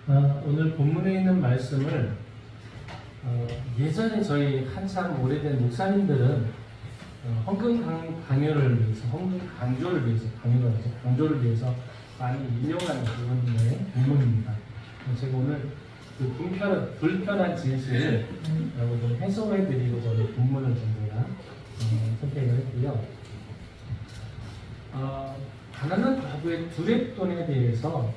오늘 본문에 있는 말씀을 예전에 저희 한참 오래된 목사님들은 헌금 강요를 위해서, 헌금 강조를 위해서, 강조를 위해서 많이 인용하는 부분의 본문입니다. 제가 오늘 그 불편한 진실을 좀 해소해드리고 저는 본문을 좀 제가 선택을 했고요. 가난한 과부의 두렙돈에 대해서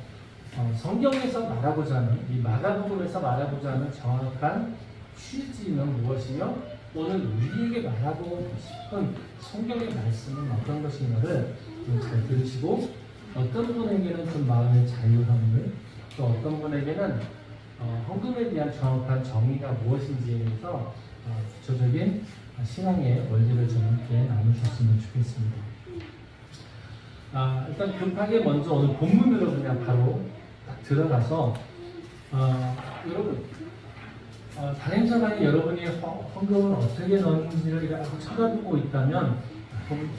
성경에서 말하고자 하는, 이 마가복음에서 말하고자 하는 정확한 취지는 무엇이며 오늘 우리에게 말하고 싶은 성경의 말씀은 어떤 것인가를 좀 잘 들으시고, 어떤 분에게는 좀 마음의 자유함을, 또 어떤 분에게는 헌금에 대한 정확한 정의가 무엇인지에 대해서 구체적인 신앙의 원리를 좀 함께 나누셨으면 좋겠습니다. 일단 급하게 먼저 오늘 본문으로 그냥 바로 딱 들어가서 여러분 단행자간이 여러분이 헌금을 어떻게 넣는지를 이렇게 쳐다보고 있다면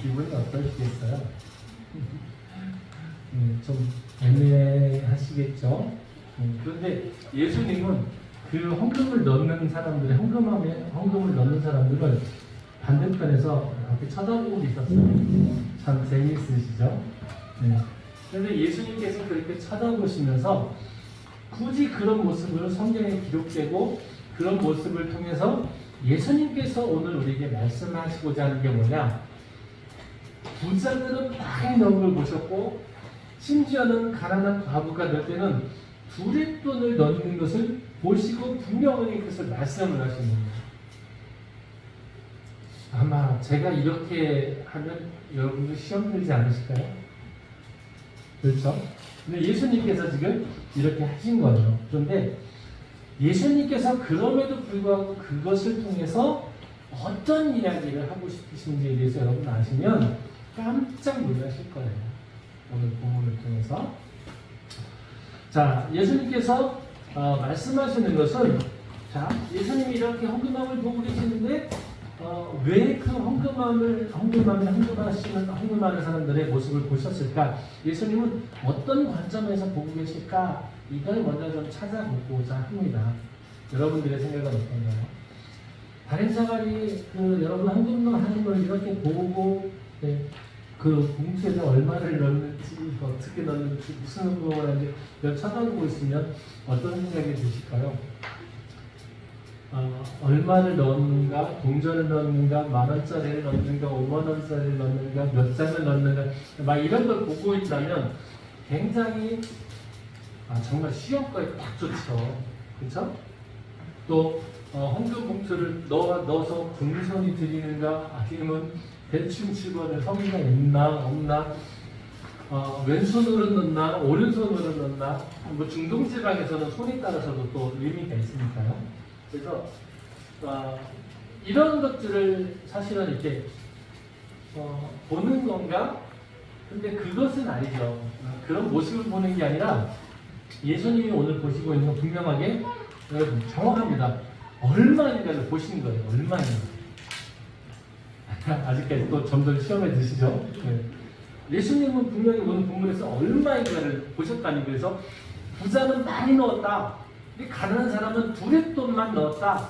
기분이 어떠시겠어요? 좀 애매하시겠죠? 그런데 예수님은 그 헌금을 넣는 사람들의 헌금을 넣는 사람들을 반대편에서 이렇게 쳐다보고 있었어요. 참 재미있으시죠? 그런데 예수님께서 그렇게 쳐다보시면서 굳이 그런 모습을 성경에 기록되고 그런 모습을 통해서 예수님께서 오늘 우리에게 말씀하시고자 하는 게 뭐냐? 부자들은 많이 넣은 걸 보셨고, 심지어는 가난한 과부가 넣을 때는 두렙돈을 넣는 것을 보시고 분명히 그것을 말씀을 하시는 거예요. 아마 제가 이렇게 하면 여러분들 시험 들지 않으실까요? 그렇죠? 근데 예수님께서 지금 이렇게 하신 거예요. 그런데 예수님께서 그럼에도 불구하고 그것을 통해서 어떤 이야기를 하고 싶으신지에 대해서 여러분 아시면 깜짝 놀라실 거예요. 오늘 본문을 통해서. 자, 예수님께서 말씀하시는 것은, 자, 예수님이 이렇게 헌금함을 보고 계시는데 왜 그 헌금하는 사람들의 모습을 보셨을까? 예수님은 어떤 관점에서 보고 계실까? 이걸 먼저 좀 찾아보고자 합니다. 여러분들의 생각은 어떤가요? 단행자간이 여러분 헌금을 하는 걸 이렇게 보고, 그 봉투에 얼마를 넣는지, 어떻게 넣는지, 무슨 헌금을 하는지 쳐다보고 있으면 어떤 생각이 드실까요? 얼마를 넣는가, 동전을 넣는가, 10,000원짜리를 넣는가, 50,000원짜리를 넣는가, 몇 장을 넣는가, 막 이런 걸 보고 있다면 굉장히 정말 시험거에 딱 좋죠. 그렇죠? 또 헌금 봉투를 넣어서 공손히 드리는가, 아니면 대충 집어넣을 성의가 있나 없나, 왼손으로 넣나 오른손으로 넣나, 뭐 중동지방에서는 손에 따라서도 또 의미가 있으니까요. 그래서 이런 것들을 사실은 이렇게 보는 건가? 근데 그것은 아니죠. 그런 모습을 보는 게 아니라 예수님이 오늘 보시고 있는 건 분명하게 여러분 정확합니다. 얼마인가를 보시는 거예요. 얼마인가. 아직까지 또 점점 시험에 드시죠? 예수님은 분명히 오늘 본문에서 얼마인가를 보셨다니. 그래서 부자는 많이 넣었다. 가난한 사람은 두렙돈만 넣었다.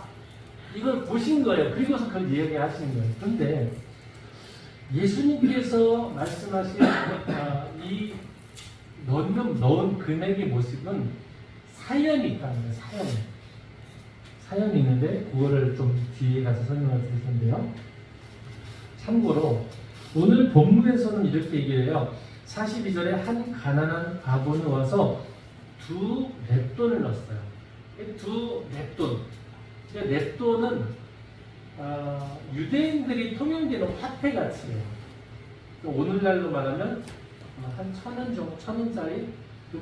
이걸 보신 거예요. 그리고서 그걸 이야기하시는 거예요. 그런데 예수님께서 말씀하신 이 넣은 금액의 모습은 사연이 있다는 거예요. 사연이 있는데 그거를 좀 뒤에 가서 설명을 드릴 텐데요. 참고로 오늘 본문에서는 이렇게 얘기를 해요. 42절에 한 가난한 과부는 와서 두 렙돈을 넣었어요. 두 렙돈. 렙돈은 유대인들이 통용되는 화폐 가치예요. 오늘날로 말하면 한 1,000원 정도, 1,000원짜리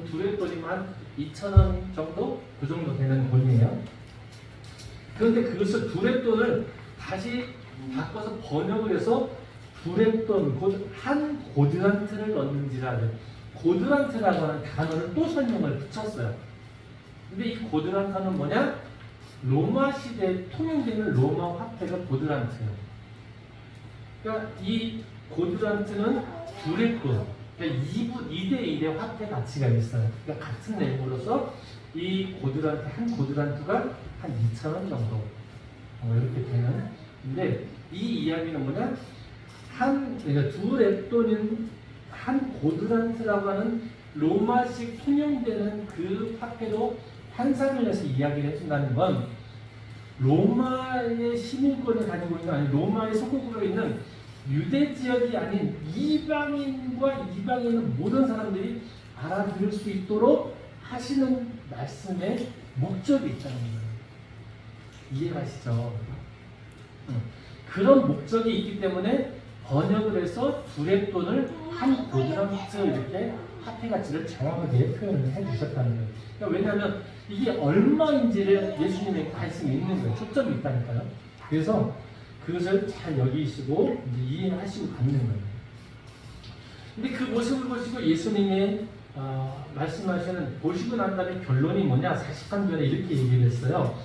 두 렙돈이면 한 2,000원 정도? 그 정도 되는 돈이에요. 그런데 그것을 두 렙돈을 다시 바꿔서 번역을 해서 두 렙돈, 곧 한 고드란트를 넣는지라. 고드란트라고 하는 단어를 또 설명을 붙였어요. 근데 이 고드란트는 뭐냐? 로마 시대에 통용되는 로마 화폐가 고드란트예요. 그러니까 이 고드란트는 두렙돈, 그러니까 2대1의 화폐 가치가 있어요. 그러니까 같은 내용으로서 이 고드란트, 한 고드란트가 한 2,000원 정도 이렇게 되는. 근데 이 이야기는 뭐냐? 그러니까 두 렙돈인 한 고드란트라고 하는 로마식 통용되는 그 화폐로 환산을 해서 이야기를 해준다는 건 로마의 시민권을 가지고 있는, 아니 로마의 속국으로 있는 유대 지역이 아닌 이방인과 이방인은 모든 사람들이 알아들을 수 있도록 하시는 말씀의 목적이 있다는 거예요. 이해가시죠? 그런 목적이 있기 때문에 번역을 해서 두 렙돈을 한 고드란트 이렇게 화폐 가치를 정확하게 표현을 해주셨다는 거예요. 그러니까 왜냐하면 이게 얼마인지를 예수님의 관심이 있는 거예요. 초점이 있다니까요. 그래서 그것을 잘 여기시고 이해하시고 갖는 거예요. 근데 그 모습을 보시고 예수님의 말씀하시는, 보시고 난 다음에 결론이 뭐냐? 43절에 이렇게 얘기를 했어요.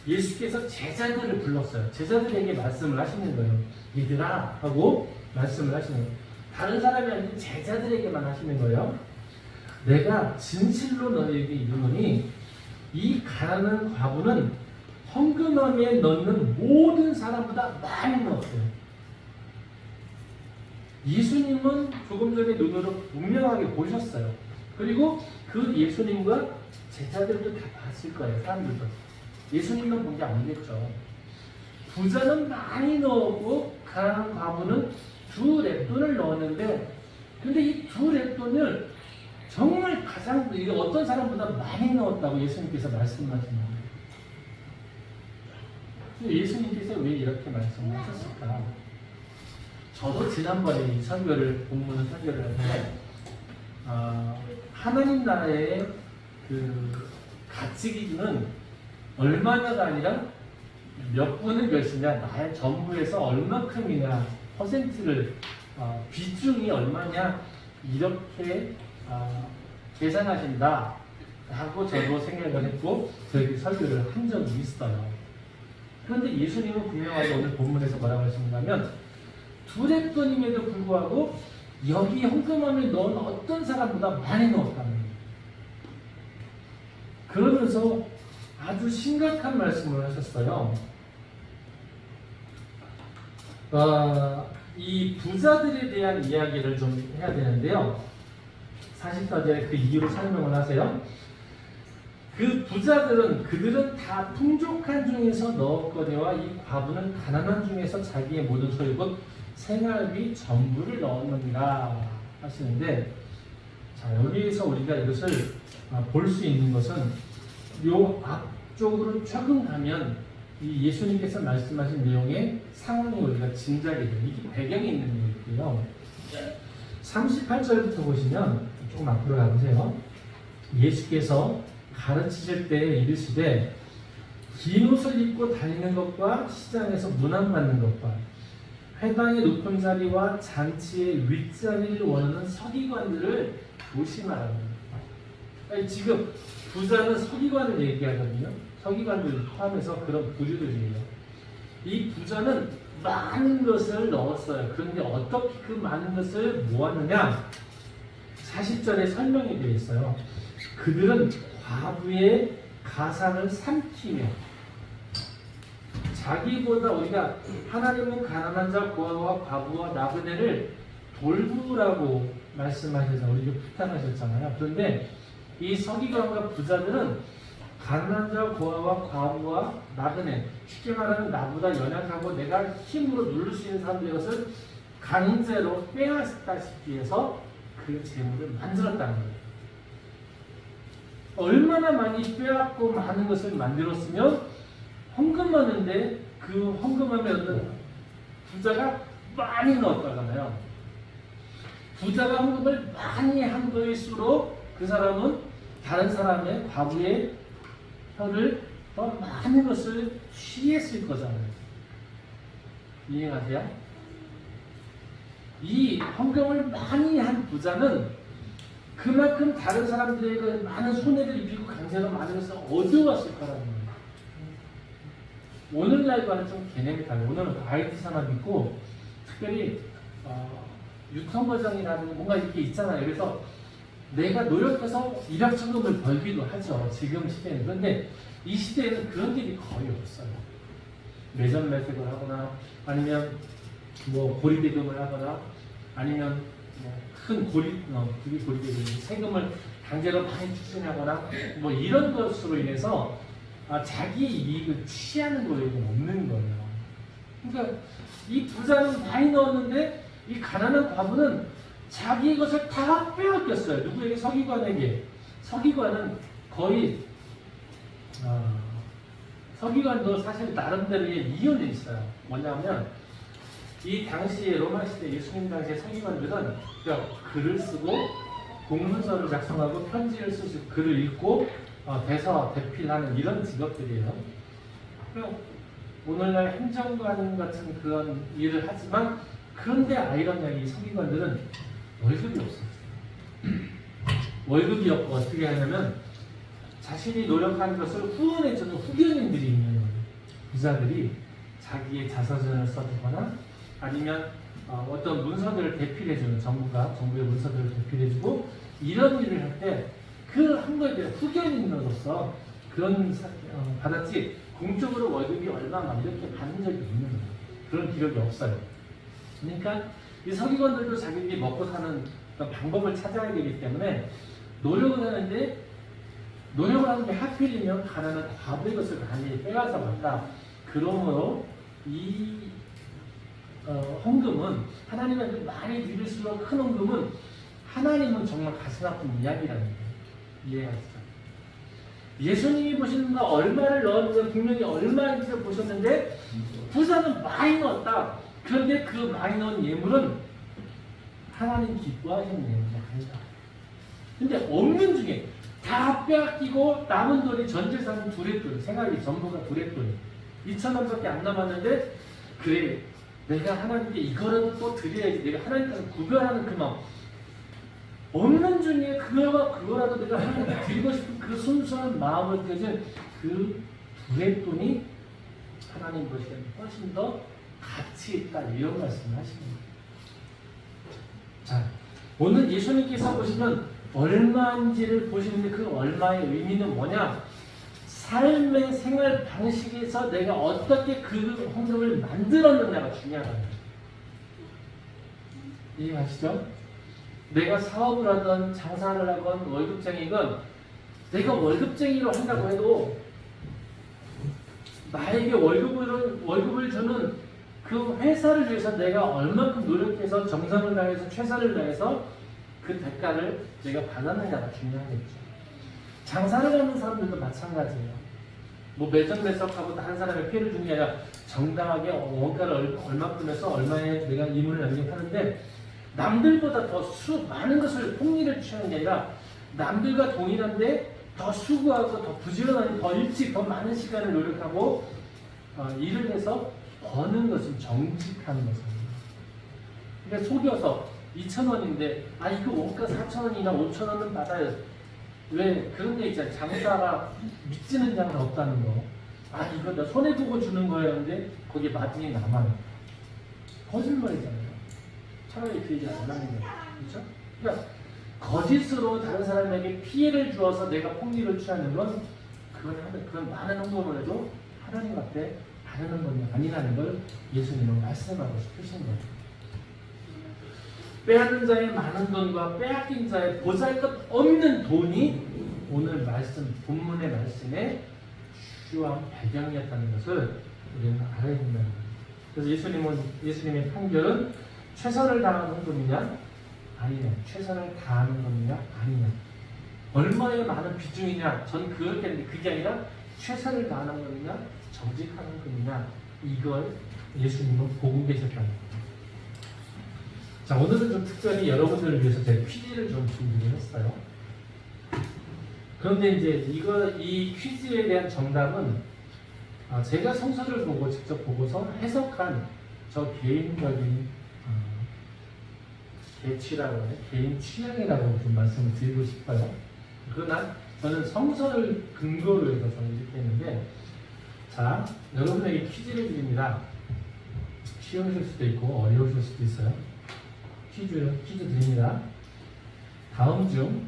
예수께서 제자들을 불렀어요. 제자들에게 말씀을 하시는 거예요. 얘들아 하고 말씀을 하시는 거예요. 다른 사람이 아니고 제자들에게만 하시는 거예요. 내가 진실로 너희에게 이르노니 이 가난한 과부는 헌금함에 넣는 모든 사람보다 많이 넣었어요. 예수님은 조금 전에 눈으로 분명하게 보셨어요. 그리고 그 예수님과 제자들도 다 봤을 거예요. 사람들도. 예수님만 본 게 아니겠죠. 부자는 많이 넣었고 가난한 과부는 두 렙돈을 넣었는데, 근데 이 두 렙돈을 정말 가장 어떤 사람보다 많이 넣었다고 예수님께서 말씀하시는 거예요. 예수님께서 왜 이렇게 말씀을 하셨을까? 저도 지난번에 이 본문 설교를 할 때 하나님 나라의 그 가치 기준은 얼마냐가 아니라 몇 분의 몇이냐, 나의 전부에서 얼마큼이냐, 퍼센트를 비중이 얼마냐 이렇게 계산하신다 하고 저도 생각을 했고 저에게 설교를 한 적이 있어요. 그런데 예수님은 분명하게 오늘 본문에서 뭐라고 하시냐면 두 렙돈임에도 불구하고 여기 헌금함에 넣은 어떤 사람보다 많이 넣었다는 거예요. 그러면서 아주 심각한 말씀을 하셨어요. 이 부자들에 대한 이야기를 좀 해야 되는데요. 44절에 그 이유를 설명을 하세요. 그 부자들은 그들은 다 풍족한 중에서 넣었거니와 이 과부는 가난한 중에서 자기의 모든 소유 곧 생활비 전부를 넣었느니라 하시는데, 자 여기에서 우리가 이것을 볼 수 있는 것은 요 앞쪽으로 조금 가면 이 예수님께서 말씀하신 내용의 상황이 우리가 짐작이 돼요. 이게 배경이 있는 얘기예요. 38절부터 보시면 조금 앞으로 가보세요. 예수께서 가르치실 때 이르시되 긴 옷을 입고 다니는 것과 시장에서 문안받는 것과 회당의 높은 자리와 잔치의 윗자리를 원하는 서기관들을 조심하라고 합니다. 지금 부자는 서기관을 얘기하거든요. 서기관들 포함해서 그런 부류들이에요. 이 부자는 많은 것을 넣었어요. 그런데 어떻게 그 많은 것을 모았느냐? 40절에 설명이 되어 있어요. 그들은 과부의 가상을 삼키며 자기보다, 우리가 하나님은 가난한 자 고아와 과부와 나그네를 돌보라고 말씀하셔서 우리에게 부탁하셨잖아요. 그런데 이 서기관과 부자들은 가난한 자 고아와 과부와 나그네, 쉽게 말하면 나보다 연약하고 내가 힘으로 누를 수 있는 사람들의 것을 강제로 빼앗다시피 해서 그 재물을 만들었다는 거예요. 얼마나 많이 빼앗고 많은 것을 만들었으면 헌금하는데 그 헌금함에 얻는 부자가 많이 넣었다잖아요. 부자가 헌금을 많이 한 거일수록 그 사람은 다른 사람의 과부의 혀를 더 많은 것을 취했을 거잖아요. 이해가세요? 이 헌금을 많이 한 부자는 그만큼 다른 사람들에게 많은 손해를 입히고 강제로 많은 것을 얻어왔을 거라는 거예요. 오늘날과는 좀 개념이 달라요. 오늘은 IT 산업이 있고 특별히 유통 과정이라는 뭔가 이렇게 있잖아요. 그래서 내가 노력해서 일확천금을 벌기도 하죠. 지금 시대에는. 그런데 이 시대에는 그런 일이 거의 없어요. 매점 매색을 하거나 아니면 뭐 고리대금을 하거나 아니면 큰 고리대금 세금을 강제로 많이 추진하거나 뭐 이런 것으로 인해서 자기의 이익을 취하는 거에는 없는 거예요. 그러니까 이 부자는 많이 넣었는데 이 가난한 과부는 자기 것을 다 빼앗겼어요. 누구에게? 서기관에게. 서기관은 거의 서기관도 사실 나름대로의 이윤이 있어요. 뭐냐면 이 당시에 로마 시대 예수님 당시의 서기관들은 글을 쓰고 공문서를 작성하고 편지를 쓰고 글을 읽고 대서 대필하는 이런 직업들이에요. 오늘날 행정관 같은 그런 일을 하지만 그런데 아이러니하게 이 서기관들은 월급이 없었어요. 월급이 없고 어떻게 하냐면 자신이 노력한 것을 후원해주는 후견인들이 있는 거예요. 부자들이 자기의 자서전을 써주거나 아니면 어떤 문서들을 대필해주는 정부의 문서들을 대필해주고 이런 일을 할 때 그 한 거에 대한 후견인으로서 그런 받았지 공적으로 월급이 얼마나 이렇게 받는 적이 있는 거예요. 그런 기록이 없어요. 그러니까 이 서기관들도 자기들이 먹고 사는 방법을 찾아야 되기 때문에 노력을 하는데 노력을 하는 게 하필이면 가난한 과부의 것을 많이 빼앗아 왔다. 그러므로 이 헌금은 하나님한테 많이 드릴수록 큰 헌금은 하나님은 정말 가슴 아픈 이야기라는 거예요. 이해하시죠? 예수님이 보시는 거 얼마를 넣었는지 분명히 얼마인지를 보셨는데 부자는 많이 넣었다. 그런데 그 많이 넣은 예물은 하나님 기뻐하시는 예물이 아니다. 근데 없는 중에 다 빼앗기고 남은 돈이 전 재산 두레돈, 생활비 전부가 두레돈 2,000원밖에 안 남았는데 그래 내가 하나님께 이거라도 또 드려야지 내가 하나님께서 구별하는 그 마음 없는 중에 그거라도 내가 하나님께 드리고 싶은 그 순수한 마음을 가진 그 두레돈이 하나님 보시기에는 훨씬 더 가치 있다 이런 말씀을 하십니다. 자, 오늘 예수님께서 보시면 얼마인지를 보시는데 그 얼마의 의미는 뭐냐? 삶의 생활 방식에서 내가 어떻게 그 헌금을 만들었느냐가 중요하다. 이해하시죠? 내가 사업을 하든 장사를 하건 월급쟁이건 내가 월급쟁이로 한다고 해도 나에게 월급을 주는 그 회사를 위해서 내가 얼마큼 노력해서 정성을 다해서 최선을 다해서 그 대가를 내가 받았느냐가 중요하겠죠. 장사를 하는 사람들도 마찬가지예요. 뭐 매점 매석하고 다른 사람의 피해를 주는 게 아니라 정당하게 원가를 얼마큼 해서 얼마에 내가 이문을 남겨하는데 남들보다 더 많은 것을 폭리를 취하는 게 아니라 남들과 동일한데 더 수고하고 더 부지런하게 더 일찍 더 많은 시간을 노력하고 일을 해서 버는 것은 정직한 것입니다. 그러니까 속여서 2,000원인데 이거 원가 4,000원이나 5,000원은 받아요. 왜? 그런 데 있잖아요. 장사가 믿지는 장사 없다는 거. 이거 나 손해보고 주는 거예요. 근데 거기에 마진이 남아요. 거짓말이잖아요. 차라리 그 얘기 안 하는 거예요. 그렇죠? 그러니까 거짓으로 다른 사람에게 피해를 주어서 내가 폭리를 취하는 건 그건 많은 헌금을 해도 하나님 앞에 바르는 건 아니라는 걸 예수님은 말씀하고 싶으신 거예요. 빼앗는 자의 많은 돈과 빼앗긴 자의 보잘것 없는 돈이 오늘 본문의 말씀의 주요한 배경이었다는 것을 우리는 알아야 된다는 거예요. 그래서 예수님의 판결은 최선을 다하는 헌금이냐 아니냐, 최선을 다하는 것이냐 아니냐, 얼마의 많은 비중이냐, 전 그렇게 했는데 그게 아니라 최선을 다하는 것이냐 정직한 헌금이냐, 이걸 예수님은 보고 계셨다는 거예요. 자, 오늘은 좀 특별히 여러분들을 위해서 제가 퀴즈를 좀 준비를 했어요. 그런데 이제 이 퀴즈에 대한 정답은 제가 성서를 보고 직접 보고서 해석한 저 개인적인 개취라고 해요. 개인 취향이라고 좀 말씀을 드리고 싶어요. 그러나 저는 성서를 근거로 해서 저는 이렇게 했는데, 자, 여러분에게 퀴즈를 드립니다. 쉬우실 수도 있고 어려우실 수도 있어요. 퀴즈 드립니다. 다음 중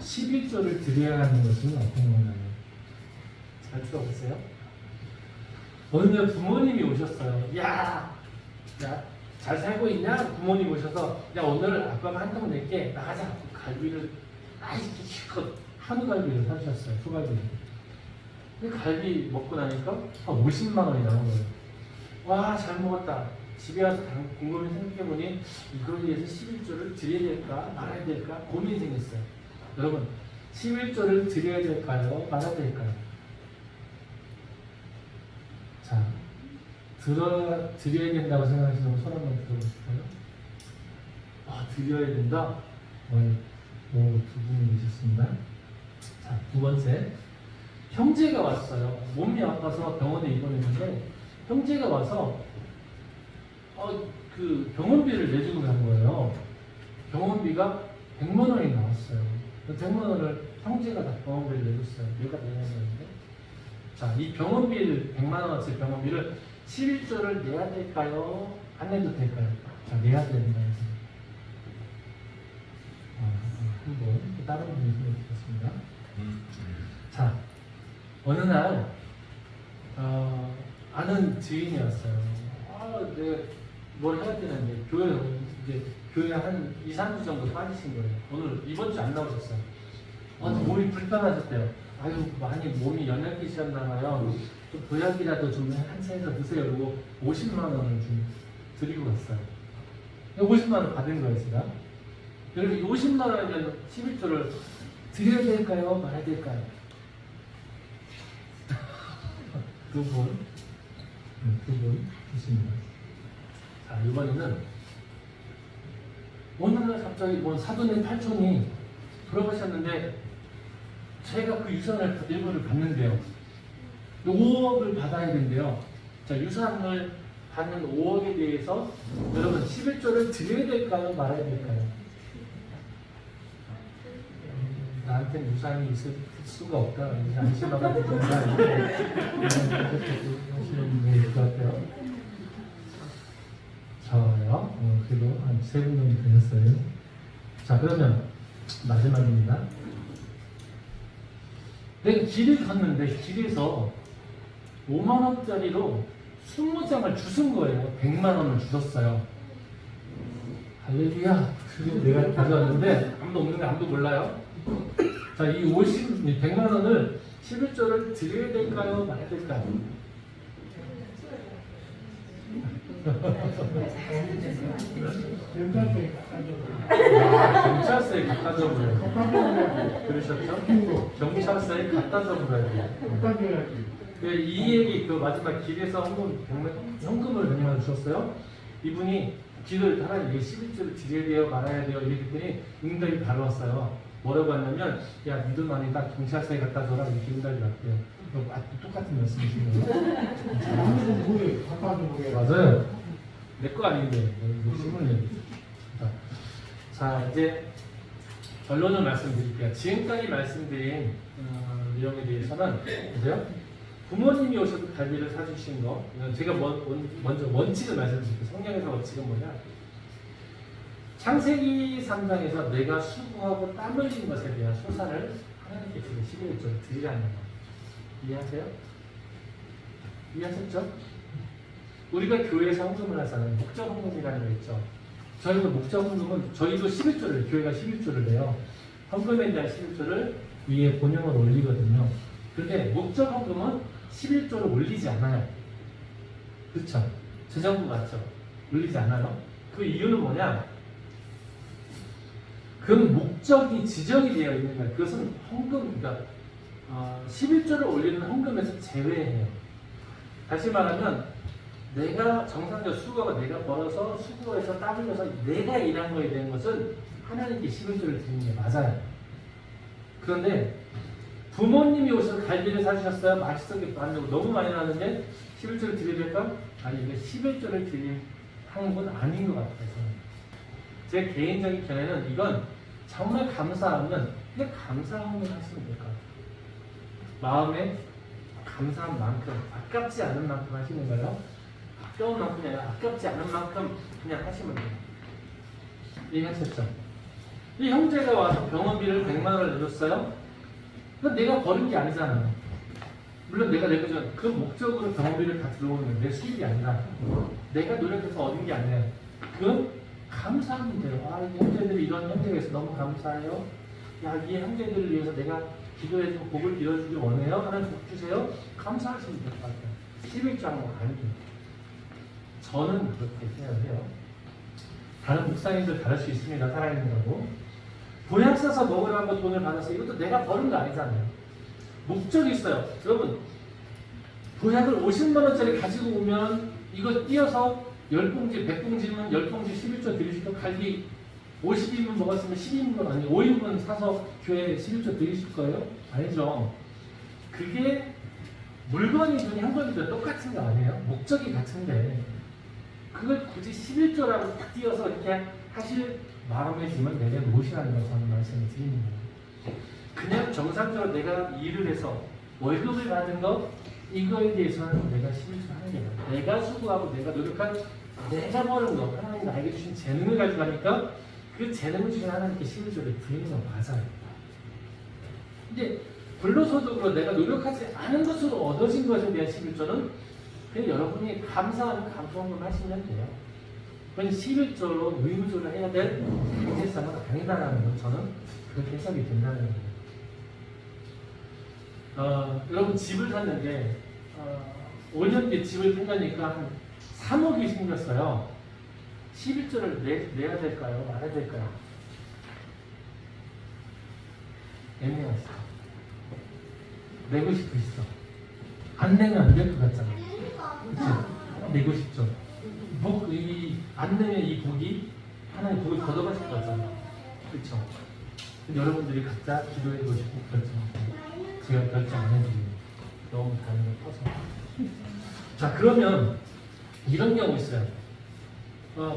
11조를 드려야 하는 것은 어떤 건가요? 잘 들어보세요. 어느 날 부모님이 오셨어요. 야, 잘 살고 있냐? 부모님 오셔서, 야, 오늘 아빠가 한턱 낼게. 나가자. 갈비를, 실컷 한우 갈비를 사주셨어요. 소갈비를. 근데 갈비 먹고 나니까 한 50만 원이 나온 거예요. 와, 잘 먹었다. 집에 와서 곰곰이 생각해보니 이걸 위해서 11조를 드려야 될까 말아야 될까 고민이 생겼어요. 여러분, 11조를 드려야 될까요? 말아야 될까요? 자, 드려야 된다고 생각하시는 분 손 한번 들어보실까요? 아, 드려야 된다? 두 분이 계셨습니다. 자, 두 번째. 형제가 왔어요. 몸이 아파서 병원에 입원했는데 형제가 와서 그 병원비를 내주고 간 거예요. 병원비가 100만 원이 나왔어요. 그 100만 원을 형제가 다 병원비를 내줬어요. 내가 내야 되는데. 자, 이 병원비를 100만 원어치 병원비를 11조를 내야 될까요? 안 내도 될까요? 자, 내야 된다. 한번 다른 분이 해보겠습니다. 자, 어느 날 아는 지인이 왔어요. 내가 뭘 해야 되는데 교회 한 2, 3주 정도 빠지신 거예요. 오늘 이번 주 안 나오셨어요. 몸이 불편하셨대요. 아유, 많이 몸이 연약해지셨나 봐요. 좀 보약이라도 좀 한 차에서 드세요. 그리고 50만 원을 좀 드리고 갔어요. 50만 원 받은 거예요, 제가. 그래서 이 50만 원에 대한 11조를 드려야 될까요? 말아야 될까요? 두 분 있습니다. 자, 이번에는 어느 날 갑자기 사돈의 팔촌이 돌아가셨는데 제가 그 유산을 일부를 받는데요. 5억을 받아야 된대요. 자, 유산을 받는 5억에 대해서 여러분 11조를 드려야 될까요? 말아야 될까요? 나한테는 유산이 있을 수가 없다. 안심하가지고 하시는 분이 있을 것 같아요. 저요? 그래도 한 3분 정도 되셨어요. 자, 그러면 마지막입니다. 내가 길을 갔는데 길에서 5만 원짜리로 20장을 주신 거예요. 100만 원을 주셨어요. 할렐루야. 그리고 내가 가져왔는데 아무도 없는데 아무도 몰라요. 자, 이 100만 원을 11조를 드려야 될까요? 말아야 될까요? 경찰서에 갖다 줘버려요. 그러셨죠? 경찰서에 갖다 줘버려요. 이 얘기 마지막 길에서 현금을 100만 원 주셨어요. 이분이 길을 하나님 이게 11조를 드려야 돼요? 말아야 돼요? 이랬더니 응답이 바로 왔어요. 뭐라고 하냐면, 야, 믿음 아니다. 경찰서에 갖다 줘라. 이렇게 응답이 왔대요. 똑같은 말씀이신 거예요? 맞아요. 내 거 아닌데, 신문 얘기. 자, 이제 결론을 말씀드릴게요. 지금까지 말씀드린 내용에 대해서는, 그죠? 부모님이 오셔서 갈비를 사주신 거, 제가 먼저 원칙을 말씀드릴게요. 성경에서 원칙은 뭐냐? 창세기 3장에서 내가 수고하고 땀 흘린 것에 대한 소산을 하나님께 11조를 드리라는 거. 이해하세요? 이해하셨죠? 우리가 교회에서 헌금을 하잖아요. 목적 헌금이라는 거 있죠. 저희도 목적 헌금은 저희도 11조를 교회가 11조를 내요. 헌금에 대한 11조를 위에 본영을 올리거든요. 그런데 목적 헌금은 11조를 올리지 않아요. 그렇죠? 재정부 맞죠? 올리지 않아요. 그 이유는 뭐냐? 그 목적이 지정이 되어 있는 거예요. 그것은 헌금, 그러니까 11조를 올리는 헌금에서 제외해요. 다시 말하면 내가 정상적 수고가 내가 벌어서 수고해서 땀 흘려서 내가 일한 거에 대한 것은 하나님께 11조를 드리는 게 맞아요. 그런데 부모님이 오셔서 갈비를 사주셨어요. 맛있게 만들고 너무 많이 나왔는데 11조를 드려야 될까? 아니, 이게 11조를 드릴 한건 아닌 것 같아서 제 개인적인 견해는 이건 정말 감사하면 그냥 감사하면 하시면 될 것 같아요. 마음에 감사한 만큼, 아깝지 않은 만큼 하시는 거예요. 아까운 만큼이 아니라 아깝지 않은 만큼 그냥 하시면 돼요. 이해하셨죠? 이 형제가 와서 병원비를 100만 원을 내줬어요. 그건 내가 버는 게 아니잖아요. 물론 내가 내 거죠. 그 목적으로 병원비를 다 들어오는 내 수입이 아니라 내가 노력해서 얻은 게 아니라 그 감사하면 돼요. 아, 이 형제들이 이런 형제가 있어 너무 감사해요. 야, 이 형제들을 위해서 내가 기도해주고 복을 빌어주길 원해요. 하나님 복 주세요. 감사하시면 될 것 같아요. 11조 하는 거 아니고. 저는 그렇게 생각을 해요. 다른 목사님들 다를 수 있습니다. 살아있는 거고. 보약 사서 먹으라고 돈을 받았어요. 이것도 내가 버는 거 아니잖아요. 목적이 있어요. 여러분, 보약을 50만 원짜리 가지고 오면 이거 띄어서 10봉지, 100봉지면 10봉지 11조 드리시고 갈비 50인분 먹었으면 10인분 아니 5인분 사서 교회에 11조 드리실 거예요? 아니죠. 그게 물건이든 현금이든 똑같은 거 아니에요? 목적이 같은데 그걸 굳이 11조라고 딱 띄어서 이렇게 하실 마음에 들면 내려놓으시라는 걸 저는 말씀을 드리는 거예요. 그냥 정상적으로 내가 일을 해서 월급을 받는 것 이거에 대해서는 내가 11조 하는 게 아니에요. 내가 수고하고 내가 노력한 내가 버는 거 하나님 나에게 주신 재능을 가지고 하니까 그 재능을 주신 하나님께 11조를 드리는 건 맞아요. 근데 불로소득으로 내가 노력하지 않은 것으로 얻어진 것에 대한 11조는 그냥 여러분이 감사하는 감사함을 하시면 돼요. 그건 11조로 의무조를 해야 될 경제상은 아니다라는 건 저는 그렇게 해석이 된다는 거예요. 여러분 집을 샀는데 5년 뒤에 집을 생각하니까 한 3억이 생겼어요. 11조를 내야 될까요? 말아야 될까요? 애매하시죠? 내고 싶으시죠? 안 내면 안 될 것 같잖아요. 그치? 내고 싶죠? 안 내면 이 복이 하나님 복을 걷어가실 것 같잖아요. 그렇죠? 여러분들이 각자 기도해 보시고 결정하세요. 제가 결정 안 해드리고 너무 다른 걸 터서. 자, 그러면 이런 경우 있어요.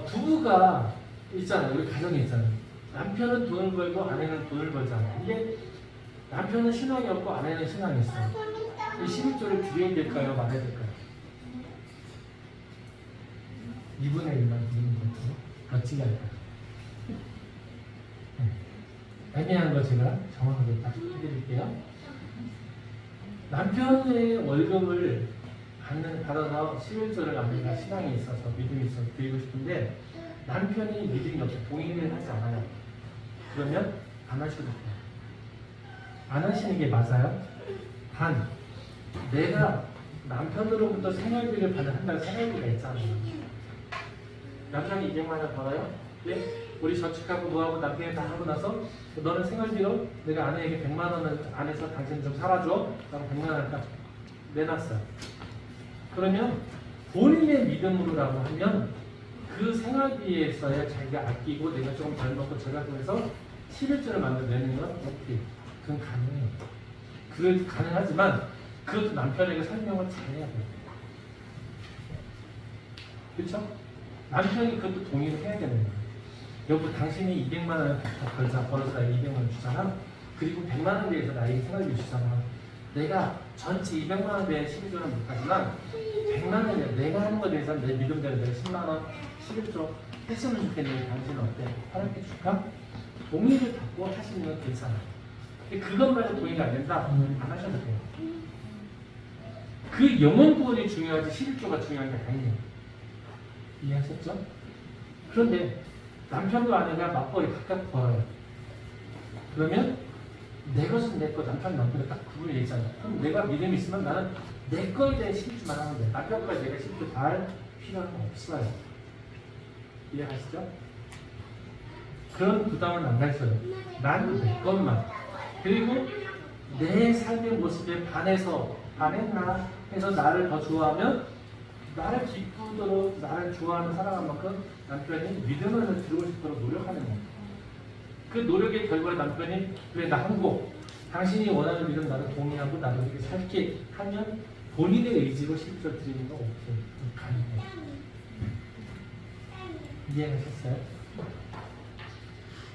부부가 있잖아요. 우리 가정에 있잖아요. 남편은 돈을 벌고 아내는 돈을 벌잖아요. 근데 남편은 신앙이 없고 아내는 신앙이 있어요. 이 11조를 드려야 될까요? 말아야 될까요? 2분의 1만 드리는 거죠. 어찌게 할까요? 네. 애매한 거 제가 정확하게 딱 해드릴게요. 남편의 월급을 받아서 11조를 아내가 신앙이 있어서 믿음이 있어서 드리고 싶은데 남편이 믿음이 없어 동의를 하지 않아요. 그러면 안 하셔도 돼요. 안 하시는 게 맞아요. 단 내가 남편으로부터 생활비를 받는 한 달 생활비가 있잖아요. 남편이 200만 원 벌어요. 네? 우리 저축하고 뭐하고 남편이 다 하고 나서 너는 생활비로 내가 아내에게 100만 원을 안에서 당신 좀 살아줘. 라고 100만 원을 딱 내놨어요. 그러면 본인의 믿음으로라고 하면 그 생활비에서야 자기가 아끼고 내가 조금 덜 먹고 절약해서 11조를 만들어내는 건 오케이. 그건 가능해요. 그건 가능하지만 그것도 남편에게 설명을 잘해야 돼요. 그렇죠? 남편이 그것도 동의를 해야 되는 거예요. 여보, 당신이 200만 원을 벌어서 나에게 200만 원 주잖아. 그리고 100만 원 대해서 나에게 생활비 주잖아. 내가 전체 200만 원 대해 12조는 못하지만 100만 원에 내가 하는 것에 대해서 내 믿음대로 내가 10만 원, 11조 했으면 좋겠는데 당신은 어때? 허락해 줄까? 동의를 받고 하시는 건 괜찮아. 근데 그것만으로 동의가 안 된다? 안 하셔도 돼요. 그 영혼 부분이 중요하지 11조가 중요한 게 아니에요. 이해하셨죠? 그런데 남편과 아내가 맞벌이 각각 벌어요. 그러면 내 것은 내 거, 남편이 딱 구분을 얘기하잖아요. 그럼 내가 믿음이 있으면 나는 내 거에 대한 11조만 하면 돼. 남편까지 내가 11조 다 할 필요는 없어요. 이해하시죠? 그런 부담은 안 가져요. 난 내 것만. 그리고 내 삶의 모습에 반했나 해서 나를 더 좋아하면 나를 기쁘도록 나를 좋아하는 사랑한 만큼 남편이 믿음을 들고 싶도록 노력하는 거예요. 그 노력의 결과로 남편이 그래 나 한국 당신이 원하는 믿음 나를 동의하고 나도 이렇게 살게 하면 본인의 의지로 11조 드리는 거 오케이 가능해요. 이해하셨어요?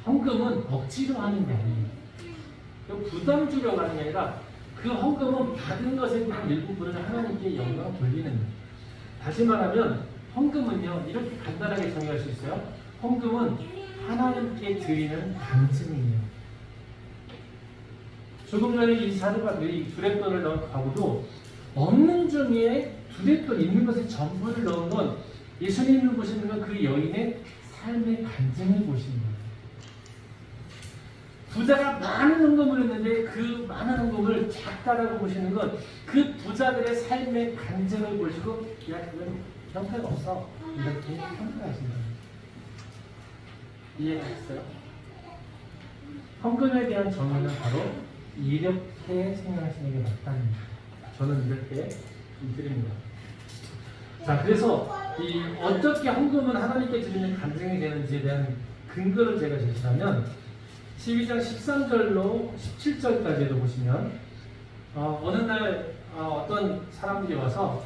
헌금은 억지로 하는 게 아니에요. 부담 주려고 하는 게 아니라 그 헌금은 받은 것에 대한 일부분을 하나님께 영광을 돌리는 거예요. 다시 말하면 헌금은요 이렇게 간단하게 정의할 수 있어요. 헌금은 하나님께 드리는 간증이에요. 조금 전에 이 사르밧이 두레돈을 넣은 가구도 없는 중에 두레돈 있는 것에 전부를 넣은 건 예수님을 보시는 건 그 여인의 삶의 간증을 보시는 거예요. 부자가 많은 헌금을 했는데 그 많은 헌금을 작다라고 보시는 건 그 부자들의 삶의 간증을 보시고 야 그건 형태가 없어 이렇게 평가하시는 거예요. 이해하셨어요? 헌금에 대한 정의는 바로 이렇게 생각하시는 게 맞다는 거예요. 저는 이렇게 드립니다. 자, 그래서 이 어떻게 헌금은 하나님께 드리는 간증이 되는지에 대한 근거를 제가 제시하면 12장 13절로 17절까지도 보시면 어느 날 어떤 사람들이 와서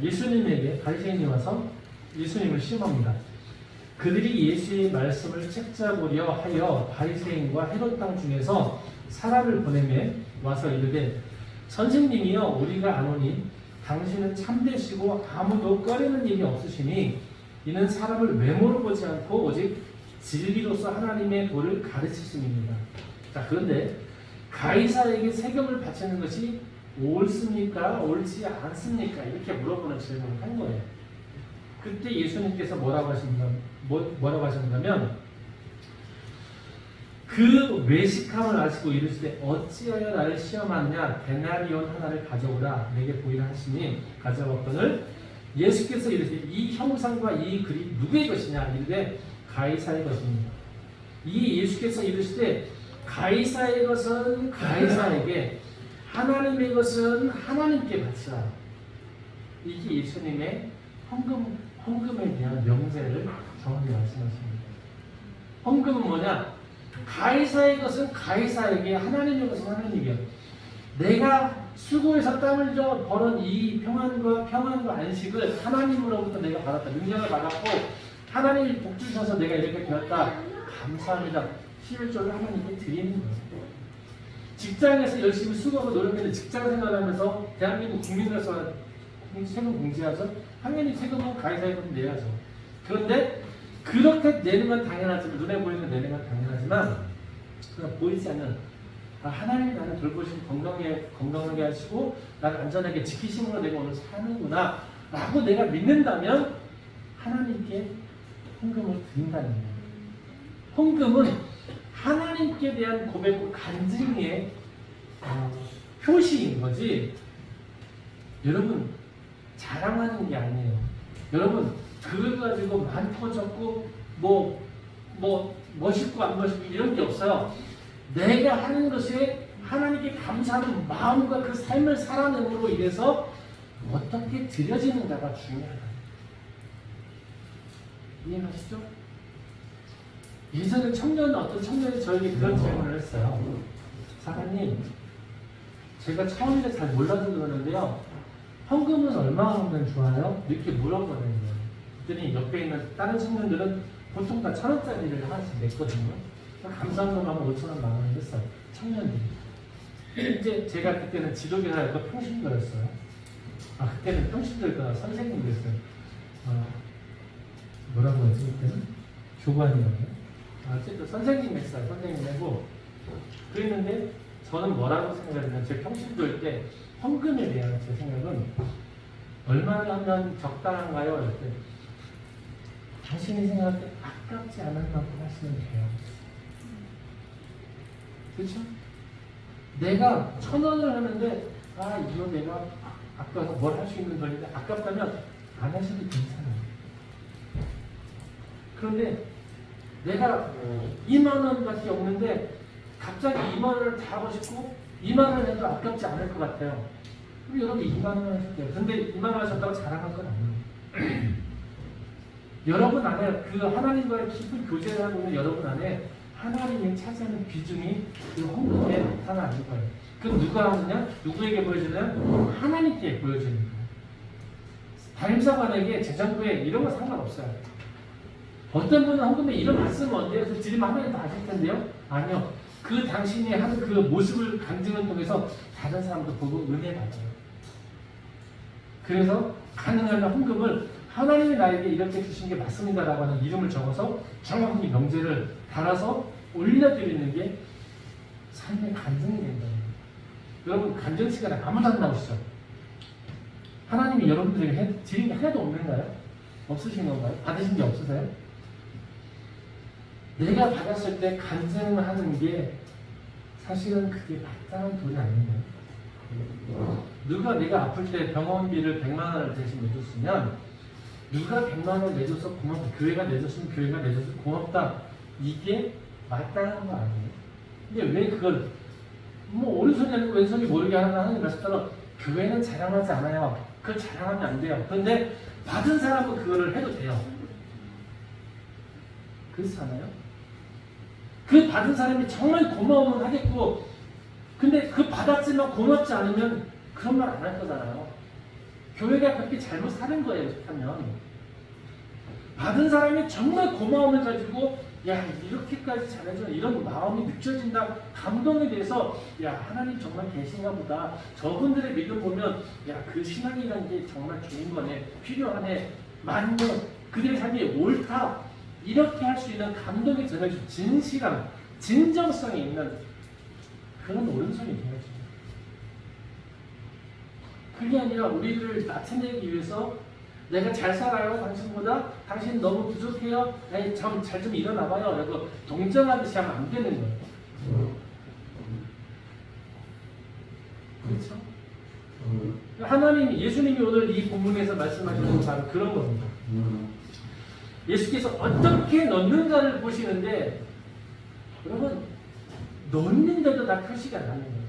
예수님에게 바리새인이 와서 예수님을 시험합니다. 그들이 예수의 말씀을 책잡으려 하여 바리새인과 헤롯 땅 중에서 사람을 보내매 와서 이르되 선생님이여 우리가 아노니 당신은 참되시고 아무도 꺼리는 일이 없으시니 이는 사람을 외모를 보지 않고 오직 진리로서 하나님의 도를 가르치심입니다. 자, 그런데 가이사에게 세금을 바치는 것이 옳습니까? 옳지 않습니까? 이렇게 물어보는 질문을 한 거예요. 그때 예수님께서 뭐라고 하셨냐면 그 외식함을 아시고 이르시되 어찌하여 나를 시험하느냐 데나리온 하나를 가져오라 내게 보이라 하시니 가져왔거늘 예수께서 이르시되 이 형상과 이 글이 누구의 것이냐 이르되 가이사의 것입니다. 이 예수께서 이르시되 가이사의 것은 가이사에게 하나님의 것은 하나님께 바치라. 이게 예수님의 헌금에 대한 명제를 정확히 말씀하십니다. 헌금은 뭐냐? 가이사의 것은 가이사에게, 하나님의 것은 하나님에게. 내가 수고해서 땀을 흘려 벌은 이 평안과 안식을 하나님으로부터 내가 받았다. 능력을 받았고 하나님이 복 주셔서 내가 이렇게 되었다. 감사합니다. 11조를 하나님께 드리는 거예요. 직장에서 열심히 수고하고 노력했는데 직장 생활하면서 대한민국 국민으로서 세금 공제하죠. 당연히 세금은 가이사의 것은 내야죠. 그런데 그렇게 내는 건 당연하지만, 눈에 보이는 건 내는 건 당연하지만 그냥 보이지 않는 하나님이 나를 돌보시고 건강하게 하시고 나를 안전하게 지키심으로 내가 오늘 사는구나 라고 내가 믿는다면 하나님께 헌금을 드린다는 거예요. 헌금은 하나님께 대한 고백과 간증의 표시인 거지 여러분 자랑하는 게 아니에요. 여러분 그걸 가지고 많고 적고 멋있고 안 멋있고 이런 게 없어요. 내가 하는 것에 하나님께 감사하는 마음과 그 삶을 살아냄으로 인해서 어떻게 드려지는가가 중요하다. 이해하시죠? 예전에 어떤 청년이 저에게 그런 질문을 했어요. 사장님, 제가 처음에 잘 몰라서 그러는데요. 헌금은 얼마 하면 좋아요? 이렇게 물어보는 거예요. 그랬더니 옆에 있는 다른 청년들은 보통 다 1,000원짜리를 하나씩 냈거든요. 감사합니다 하면 5,000원, 10,000원 했어요. 청년들이. 이제 제가 그때는 지도교사였고 평신도였어요. 그때는 평신도였거나 선생님이었어요. 뭐라고 했지 그때는? 교관이었네. 어쨌든 선생님 했어요. 선생님 하고 그랬는데 저는 뭐라고 생각했냐면 제 평신도일 때 헌금에 대한 제 생각은 얼마를 하면 적당한가요? 이렇게 당신이 생각할 때 아깝지 않을 만큼 하시면 돼요. 그렇죠? 내가 1,000원을 하는데 이거 내가 아까워서 뭘 할 수 있는 돈인데 아깝다면 안 하셔도 괜찮아요. 그런데 내가 2만 원밖에 없는데 갑자기 2만 원을 다 하고 싶고 2만 원을 해도 아깝지 않을 것 같아요. 그럼 여러분 2만 원 하실게요. 근데 2만 원 하셨다고 자랑할 건 아니에요. 여러분 안에 그 하나님과의 깊은 교제를 하고 있는 여러분 안에 하나님이 차지하는 비중이 이 헌금에 나타나는 거예요. 그럼 누가 하느냐? 누구에게 보여주느냐? 하나님께 보여주는 거예요. 담임사관에게 재정부에 이런 거 상관없어요. 어떤 분은 헌금에 이런 말씀은 어때요? 그래서 드리면 하나님 다 아실 텐데요? 아니요. 그 당신이 하는 그 모습을 간증을 통해서 다른 사람도 보고 은혜 받아요. 그래서 가능하면 헌금을 하나님이 나에게 이렇게 주신 게 맞습니다라고 하는 이름을 적어서 정확히 명제를 달아서 올려드리는 게 삶의 간증이 된다. 여러분 간증 시간에 아무도 안 나오시죠? 하나님이 여러분들에게 드린 게 하나도 없는가요? 없으신 건가요? 받으신 게 없으세요? 내가 받았을 때 간증하는 게 사실은 그게 마땅한 돈이 아닌가요? 누가 내가 아플 때 병원비를 100만 원을 대신 내줬으면 누가 100만 원 내줘서 고맙다. 교회가 내줬으면 교회가 내줘서 고맙다. 이게 마땅한 거 아니에요? 근데 왜 그걸 뭐 오른손이 아니고 왼손이 모르게 하는 말씀처럼 교회는 자랑하지 않아요. 그걸 자랑하면 안 돼요. 그런데 받은 사람은 그거를 해도 돼요. 그렇잖아요? 그 받은 사람이 정말 고마우면 하겠고, 근데 그 받았지만 고맙지 않으면 그런 말 안 할 거잖아요. 교회가 그렇게 잘못 사는 거예요. 하면 받은 사람이 정말 고마움을 가지고 야 이렇게까지 잘해줘 이런 마음이 느껴진다. 감동이 돼서 야 하나님 정말 계신가 보다. 저분들의 믿음 보면 야 그 신앙이라는 게 정말 좋은 거네. 필요하네. 맞네. 그들의 삶이 옳다. 이렇게 할 수 있는 감동이 전해준 진실함, 진정성이 있는 그런 오른손이 되어야죠. 그게 아니라 우리를 나타내기 위해서 내가 잘 살아요, 당신보다. 당신 너무 부족해요. 잘 좀 일어나봐요. 라고 동정하듯이 하면 안 되는 거예요. 그렇죠? 하나님, 예수님이 오늘 이 본문에서 말씀하시는 건 바로 그런 겁니다. 예수께서 어떻게 넣는가를 보시는데, 여러분, 넣는데도 다 표시가 나는 거예요.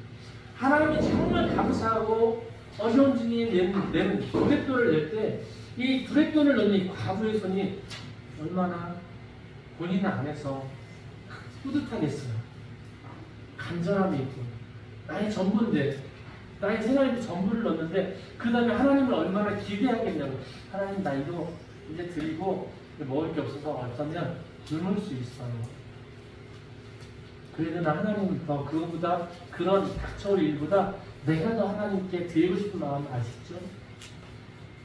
하나님이 정말 감사하고 어려운 중에 내는 두렛돈을 낼 때, 이 두렛돈을 넣는 이 과부의 손이 얼마나 본인 안에서 뿌듯하겠어요. 간절함이 있고, 나의 전부인데, 나의 생활비 전부를 넣는데, 그 다음에 하나님을 얼마나 기대하겠냐고. 하나님, 나 이거 이제 드리고 먹을 게 없어서 어쩌면 굶을 수 있어요. 그래도 나 하나님 더 그거보다 그런 닥쳐올 일보다 내가 더 하나님께 드리고 싶은 마음 아시죠?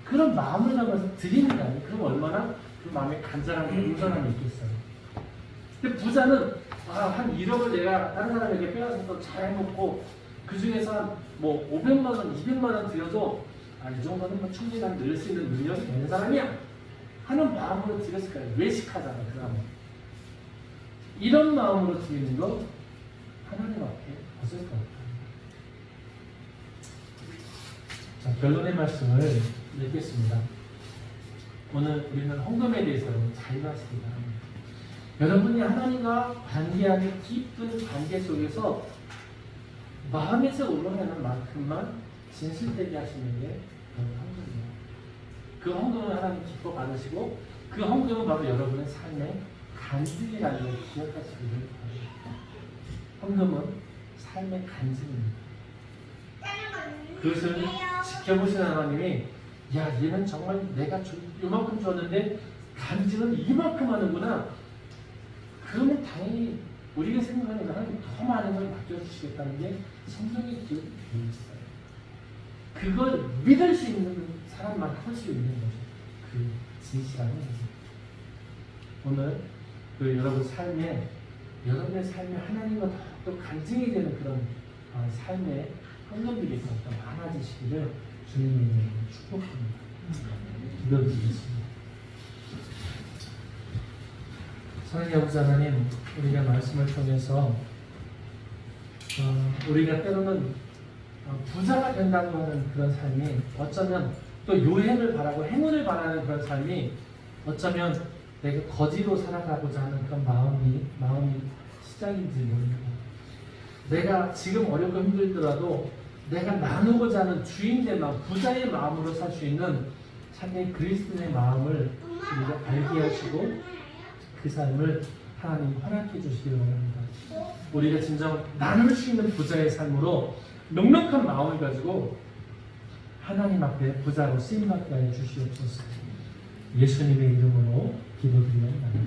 그런 마음을 담아서 드리는 게 아니에요. 그럼 얼마나 그 마음에 간절함과 용서함이 있겠어요. 근데 부자는 한 1억을 내가 다른 사람에게 빼앗아서 잘 해먹고 그 중에서 뭐 500만 원, 200만 원 드려도 이 정도는 뭐 충분히 늘 수 있는 능력이 되는 사람이야 하는 마음으로 드렸을 거예요. 외식하잖아 그 사람은. 이런 마음으로 드리는 거 하나님 앞에 어쩔 것 같아요. 자, 결론의 말씀을 읽겠습니다. 오늘 우리는 헌금에 대해서 잘 봤습니다. 여러분이 하나님과 관계하는 깊은 관계 속에서 마음에서 우러나는 만큼만 진실되게 하시는 게 헌금이에요. 그 헌금은 하나님 기뻐 받으시고 그 헌금은 바로 여러분의 삶의 간증이라는 걸 기억하시기를 바랍니다. 헌금은 삶의 간증입니다. 그것을 지켜보시는 하나님이 야 얘는 정말 내가 이만큼 줬는데 간증은 이만큼 하는구나. 그러면 당연히 우리가 생각하는 하나님 더 많은 걸 맡겨주시겠다는 게 성경의 기록이 되어 있어요. 그걸 믿을 수 있는 사람만 할 수 있는 거죠. 그 진실함이 오늘 여러분의 삶에 하나님과 더 간증이 되는 그런 삶의 헌금들이 더 많아지시기를 주님의 이름으로 축복합니다. 기도드리겠습니다. 사랑의 아버지 하나님, 우리가 말씀을 통해서 우리가 때로는 부자가 된다고 하는 그런 삶이 어쩌면 또 요행을 바라고 행운을 바라는 그런 삶이 어쩌면 내가 거지로 살아가고자 하는 그런 마음이 시작인지 모릅니다. 내가 지금 어렵고 힘들더라도 내가 나누고자 하는 주인의 마음, 부자의 마음으로 살 수 있는 참된 그리스도의 마음을 우리가 알게 하시고 그 삶을 하나님 허락해 주시기를 원합니다. 우리가 진정 나눌 수 있는 부자의 삶으로 넉넉한 마음을 가지고 하나님 앞에 부자로 쓰임받게 하여 주시옵소서. 예수님의 이름으로 기도드리옵나이다.